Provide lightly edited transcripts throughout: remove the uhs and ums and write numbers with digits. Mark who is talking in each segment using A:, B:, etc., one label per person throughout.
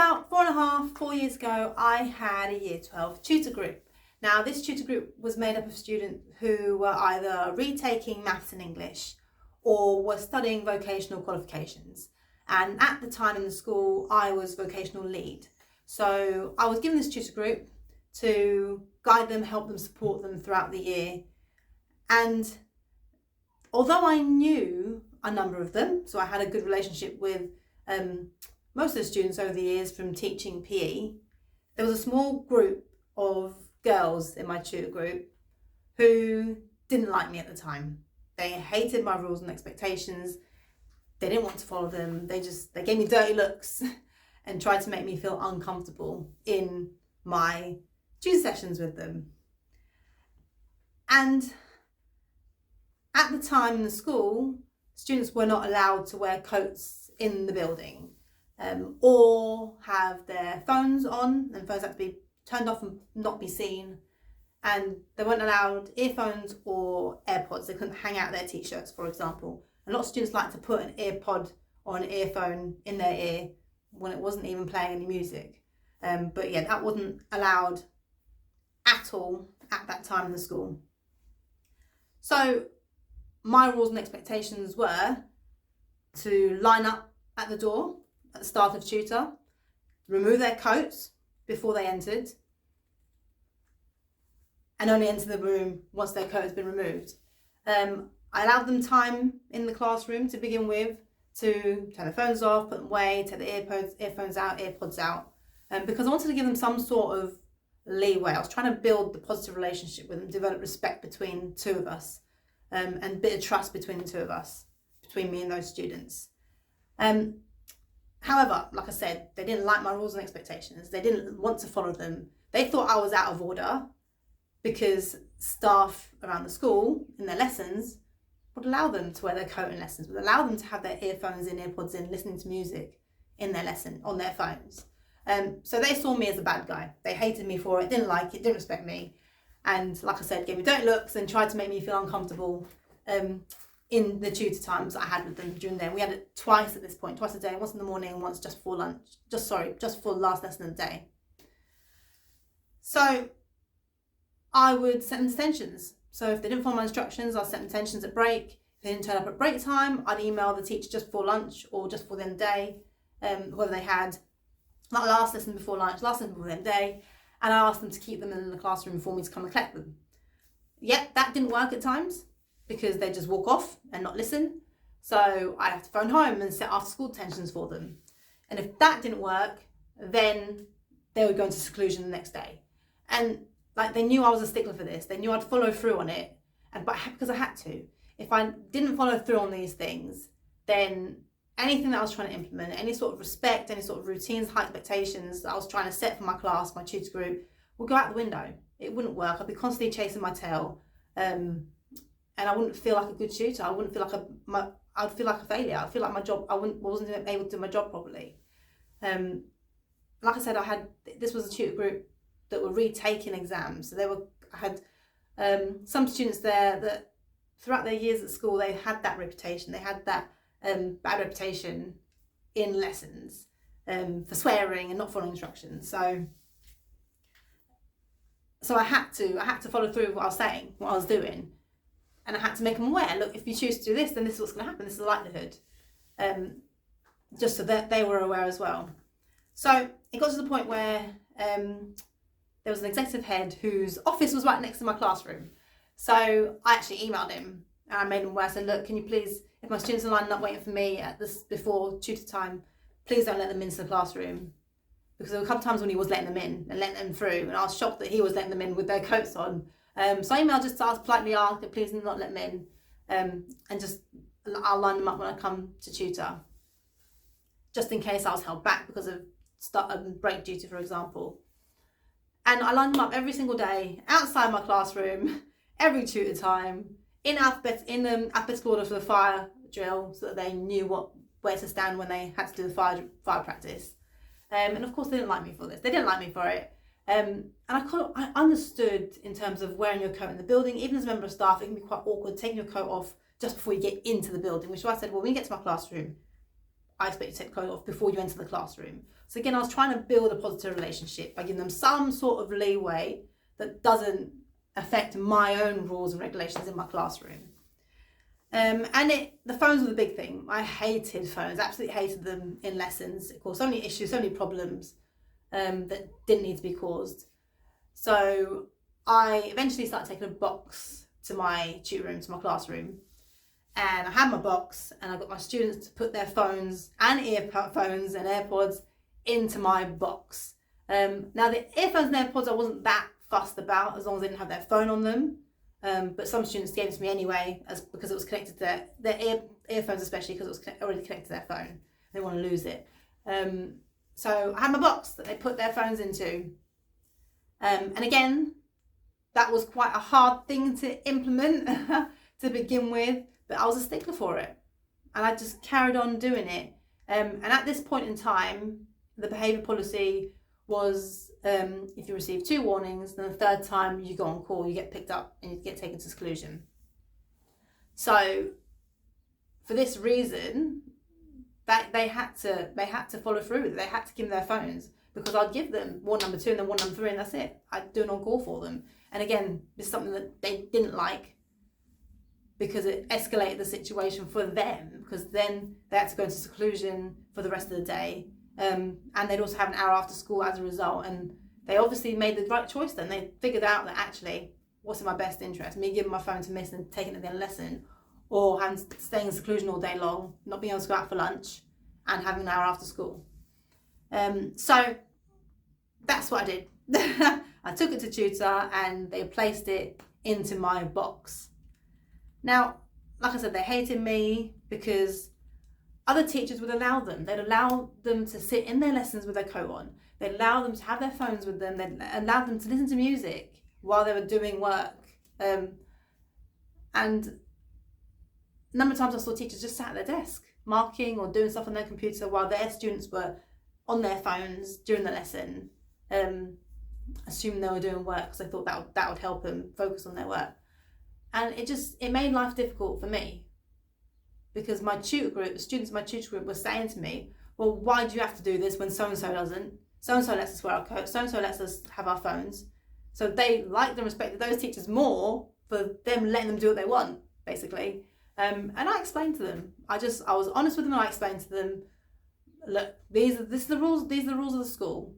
A: about 4 years ago, I had a Year 12 tutor group. Now, this tutor group was made up of students who were either retaking maths and English or were studying vocational qualifications. And at the time in the school, I was vocational lead. So I was given this tutor group to guide them, help them, support them throughout the year. And although I knew a number of them, so I had a good relationship with most of the students over the years from teaching PE, there was a small group of girls in my tutor group who didn't like me at the time. They hated my rules and expectations. They didn't want to follow them. They gave me dirty looks and tried to make me feel uncomfortable in my tutor sessions with them. And at the time in the school, students were not allowed to wear coats in the building or have their phones on, and phones had to be turned off and not be seen. And they weren't allowed earphones or AirPods. They couldn't hang out their t-shirts, for example. A lot of students like to put an earpod or an earphone in their ear when it wasn't even playing any music. But yeah, that wasn't allowed at all at that time in the school. So my rules and expectations were to line up at the door at the start of tutor, remove their coats before they entered, and only enter the room once their coat has been removed. I allowed them time in the classroom to begin with to turn their phones off, put them away, take the earphones out, AirPods out, because I wanted to give them some sort of leeway. I was trying to build the positive relationship with them, develop respect between two of us, and a bit of trust between the two of us, between me and those students. However, like I said, they didn't like my rules and expectations. They didn't want to follow them. They thought I was out of order because staff around the school in their lessons would allow them to wear their coat in lessons, would allow them to have their earphones in, AirPods in, listening to music in their lesson on their phones. So they saw me as a bad guy. They hated me for it, didn't like it, didn't respect me. And like I said, gave me dirty looks and tried to make me feel uncomfortable in the tutor times I had with them during there. We had it twice at this point, twice a day, once in the morning and once just before lunch, just for the last lesson of the day. So I would set them detentions. So if they didn't follow my instructions, I'd set them detentions at break. If they didn't turn up at break time, I'd email the teacher just before lunch or just before the end of the day, whether they had that last lesson before lunch, last lesson before the end of the day, and I asked them to keep them in the classroom for me to come and collect them. Yet that didn't work at times because they'd just walk off and not listen. So I'd have to phone home and set after school detentions for them. And if that didn't work, then they would go into seclusion the next day. And like, they knew I was a stickler for this. They knew I'd follow through on it, but because I had to. If I didn't follow through on these things, then anything that I was trying to implement, any sort of respect, any sort of routines, high expectations that I was trying to set for my class, my tutor group, would go out the window. It wouldn't work. I'd be constantly chasing my tail, and I wouldn't feel like a good tutor. I wouldn't feel like I'd feel like a failure. I'd feel like my job, I wasn't able to do my job properly. Like I said, this was a tutor group that were retaking exams. So I had some students there that throughout their years at school, they had that reputation. They had that bad reputation in lessons for swearing and not following instructions. So I had to follow through with what I was saying, what I was doing, and I had to make them aware. Look, if you choose to do this, then this is what's going to happen. This is the likelihood, just so that they were aware as well. So it got to the point where there was an executive head whose office was right next to my classroom. So I actually emailed him and I made him aware. I said, look, can you please, if my students are lining up waiting for me at this before tutor time, please don't let them into the classroom. Because there were a couple of times when he was letting them in and letting them through, and I was shocked that he was letting them in with their coats on. So I emailed just to politely ask that please not let them in, and just I'll line them up when I come to tutor, just in case I was held back because of break duty, for example. And I lined them up every single day outside my classroom, every tutor time, in alphabetical order for the fire drill, so that they knew where to stand when they had to do the fire practice. And of course, they didn't like me for this. They didn't like me for it. And I understood in terms of wearing your coat in the building, even as a member of staff, it can be quite awkward taking your coat off just before you get into the building, which is why I said, well, when you get to my classroom, I expect you to take the clothes off before you enter the classroom. So again, I was trying to build a positive relationship by giving them some sort of leeway that doesn't affect my own rules and regulations in my classroom. The phones were the big thing. I hated phones, absolutely hated them in lessons. It caused so many issues, so many problems that didn't need to be caused. So I eventually started taking a box to my tutor room, to my classroom. And I had my box and I got my students to put their phones and earphones and AirPods into my box. Now the earphones and AirPods I wasn't that fussed about as long as they didn't have their phone on them. But some students gave it to me anyway because it was connected to their earphones, especially because it was already connected to their phone. They didn't want to lose it. So I had my box that they put their phones into. And again, that was quite a hard thing to implement to begin with, but I was a stickler for it. And I just carried on doing it. And at this point in time, the behaviour policy was if you receive 2 warnings, then the third time you go on call, you get picked up and you get taken to seclusion. So for this reason, that they had to follow through with it. They had to give them their phones because I'd give them warning number 2 and then warning number 3 and that's it. I'd do an on call for them. And again, this is something that they didn't like because it escalated the situation for them, because then they had to go into seclusion for the rest of the day. And they'd also have an hour after school as a result, and they obviously made the right choice then. They figured out that actually what's in my best interest, me giving my phone to Miss and taking it to the end lesson, or staying in seclusion all day long, not being able to go out for lunch and having an hour after school. So that's what I did. I took it to tutor and they placed it into my box. Now, like I said, they hated me because other teachers would allow them. They'd allow them to sit in their lessons with their coat on. They'd allow them to have their phones with them. They'd allow them to listen to music while they were doing work. And a number of times I saw teachers just sat at their desk, marking or doing stuff on their computer while their students were on their phones during the lesson, assuming they were doing work because they thought that would help them focus on their work. And it made life difficult for me. Because my tutor group, the students in my tutor group were saying to me, well, why do you have to do this when so-and-so doesn't? So-and-so lets us wear our coats, so-and-so lets us have our phones. So they liked and respected those teachers more for them letting them do what they want, basically. And I explained to them. I was honest with them and I explained to them, look, these are the rules of the school.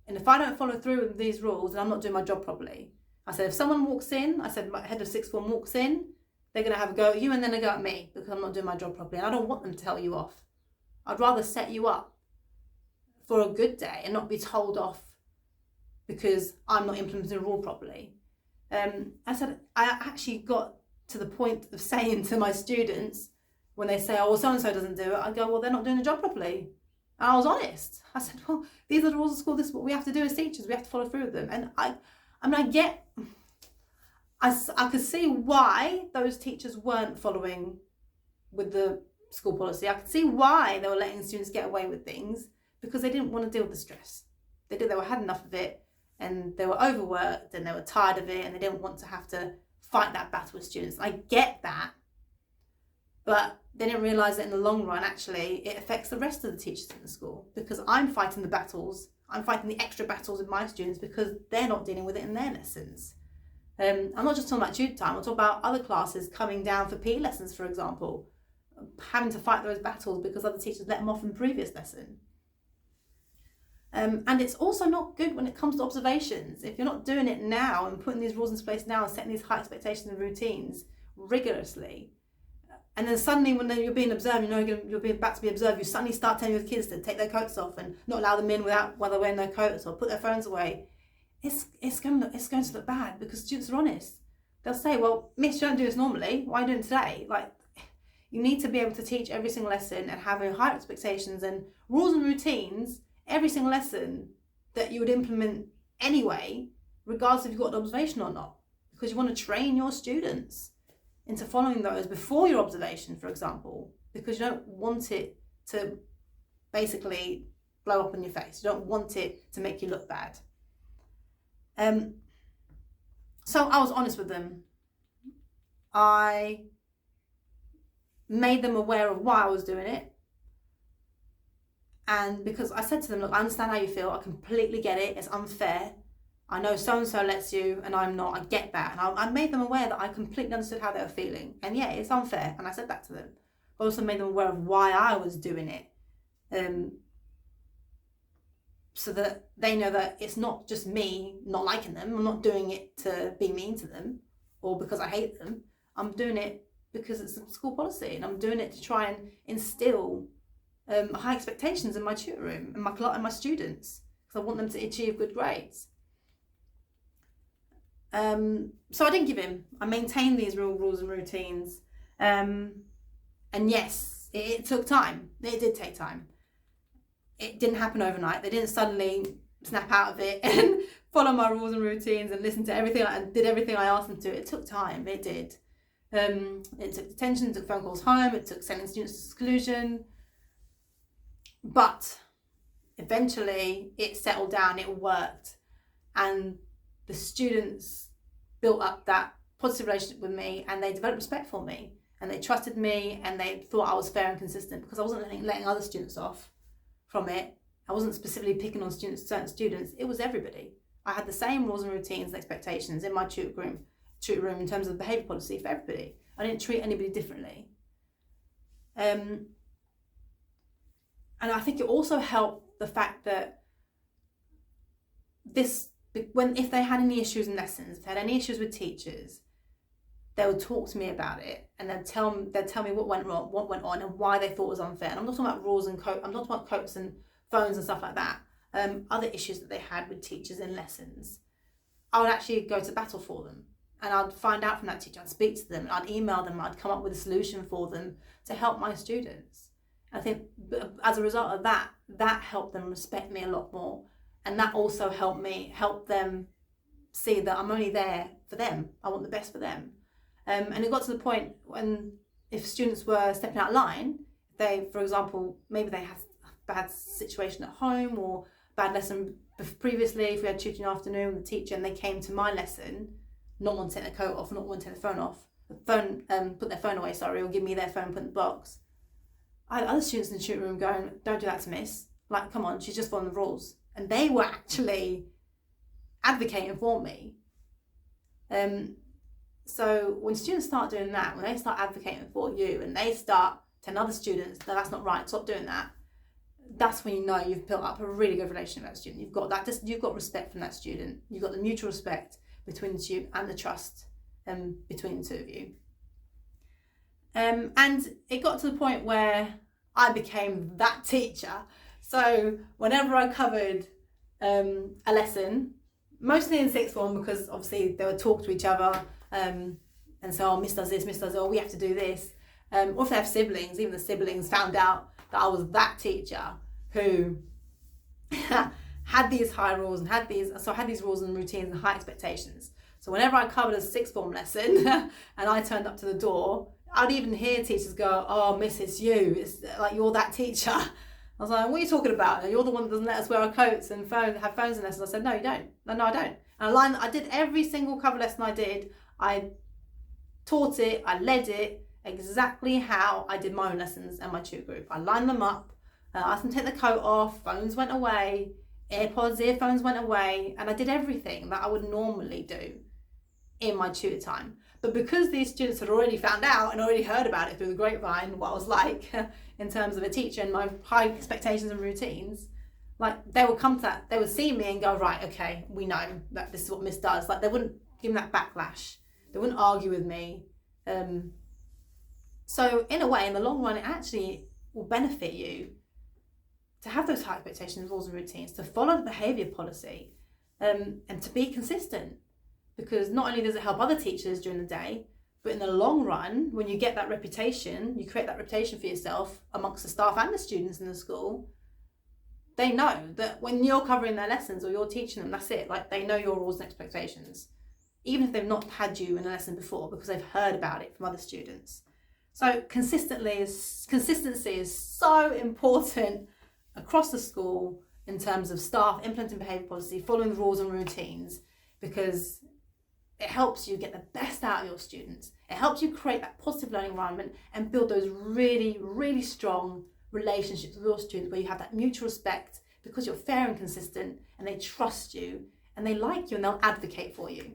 A: And if I don't follow through with these rules, then I'm not doing my job properly. I said, if someone walks in, my head of sixth form walks in, they're going to have a go at you and then a go at me because I'm not doing my job properly. And I don't want them to tell you off. I'd rather set you up for a good day and not be told off because I'm not implementing a rule properly. I said, I actually got to the point of saying to my students when they say, oh, well, so-and-so doesn't do it, I go, well, they're not doing the job properly. And I was honest. I said, well, these are the rules of school. This is what we have to do as teachers. We have to follow through with them. And I could see why those teachers weren't following with the school policy. I could see why they were letting students get away with things because they didn't want to deal with the stress. They had enough of it and they were overworked and they were tired of it and they didn't want to have to fight that battle with students. I get that, but they didn't realise that in the long run, actually, it affects the rest of the teachers in the school because I'm fighting the battles. I'm fighting the extra battles with my students because they're not dealing with it in their lessons. I'm not just talking about tutor time, I'm talking about other classes coming down for PE lessons, for example, having to fight those battles because other teachers let them off in the previous lesson. And it's also not good when it comes to observations. If you're not doing it now and putting these rules into place now and setting these high expectations and routines rigorously, and then suddenly when you're being observed, you're being about to be observed, you suddenly start telling your kids to take their coats off and not allow them in while they're wearing their coats or put their phones away. It's going to look bad because students are honest. They'll say, well, Miss, you don't do this normally. Why are you doing it today? Like, you need to be able to teach every single lesson and have high expectations and rules and routines every single lesson that you would implement anyway, regardless if you've got an observation or not, because you want to train your students into following those before your observation, for example, because you don't want it to basically blow up in your face. You don't want it to make you look bad. So I was honest with them. I made them aware of why I was doing it. And because I said to them, look, I understand how you feel. I completely get it. It's unfair. I know so-and-so lets you and I'm not. I get that. And I made them aware that I completely understood how they were feeling. And yeah, it's unfair. And I said that to them. I also made them aware of why I was doing it. So that they know that it's not just me not liking them. I'm not doing it to be mean to them or because I hate them. I'm doing it because it's a school policy, and I'm doing it to try and instill high expectations in my tutor room and my students, because I want them to achieve good grades. So I didn't give in. I maintained these rules and routines. And yes, it took time. It did take time. It didn't happen overnight. They didn't suddenly snap out of it and follow my rules and routines and listen to everything and did everything I asked them to. It took time. It did. It took detention, it took phone calls home, it took sending students to seclusion. But eventually it settled down, it worked. And the students built up that positive relationship with me, and they developed respect for me, and they trusted me, and they thought I was fair and consistent, because I wasn't letting other students off from it. I wasn't specifically picking on certain students. It was everybody. I had the same rules and routines and expectations in my tutor room in terms of behaviour policy for everybody. I didn't treat anybody differently. And I think it also helped the fact that if they had any issues in lessons, if they had any issues with teachers, they would talk to me about it, and they'd tell me what went wrong, what went on, and why they thought it was unfair. And I'm not talking about rules and I'm not talking about coats and phones and stuff like that. Other issues that they had with teachers in lessons, I would actually go to battle for them, and I'd find out from that teacher. I'd speak to them, I'd email them, I'd come up with a solution for them to help my students. I think as a result of that helped them respect me a lot more, and that also helped them see that I'm only there for them. I want the best for them. And it got to the point when, if students were stepping out of line, for example, maybe they had a bad situation at home or bad lesson previously, if we had tutoring afternoon with the teacher and they came to my lesson, not wanting to take their coat off, not wanting to take their phone off, put their phone away, or give me their phone, put in the box. I had other students in the tutoring room going, don't do that to Miss. Like, come on, she's just following the rules. And they were actually advocating for me. So when students start doing that, when they start advocating for you and they start telling other students that that's not right, stop doing that, that's when you know you've built up a really good relationship with that student. You've got respect from that student. You've got the mutual respect between the student and the trust between the two of you. And it got to the point where I became that teacher. So whenever I covered a lesson, mostly in sixth form, because obviously they would talk to each other, and so, oh, Miss does this, Miss does that, oh, we have to do this. Or if they have siblings, even the siblings found out that I was that teacher who had these high rules and had these rules and routines and high expectations. So whenever I covered a sixth form lesson and I turned up to the door, I'd even hear teachers go, oh, Miss, it's you. It's like, you're that teacher. I was like, what are you talking about? You're the one that doesn't let us wear our coats and have phones in lessons. I said, no, you don't. No, I don't. And I did every single cover lesson I did. I taught it, I led it exactly how I did my own lessons and my tutor group. I lined them up, I asked them to take the coat off, phones went away, earphones went away, and I did everything that I would normally do in my tutor time. But because these students had already found out and already heard about it through the grapevine, what I was like in terms of a teacher and my high expectations and routines, like, they would come to that, they would see me and go, right, okay, we know that this is what Miss does. Like, they wouldn't give me that backlash. They wouldn't argue with me. So in a way, in the long run, it actually will benefit you to have those high expectations, rules and routines, to follow the behaviour policy, and to be consistent. Because not only does it help other teachers during the day, but in the long run, when you get that reputation, you create that reputation for yourself amongst the staff and the students in the school, they know that when you're covering their lessons or you're teaching them, that's it. Like, they know your rules and expectations, even if they've not had you in a lesson before, because they've heard about it from other students. So consistency is so important across the school in terms of staff implementing behaviour policy, following the rules and routines, because it helps you get the best out of your students. It helps you create that positive learning environment and build those really, really strong relationships with your students where you have that mutual respect because you're fair and consistent and they trust you and they like you and they'll advocate for you.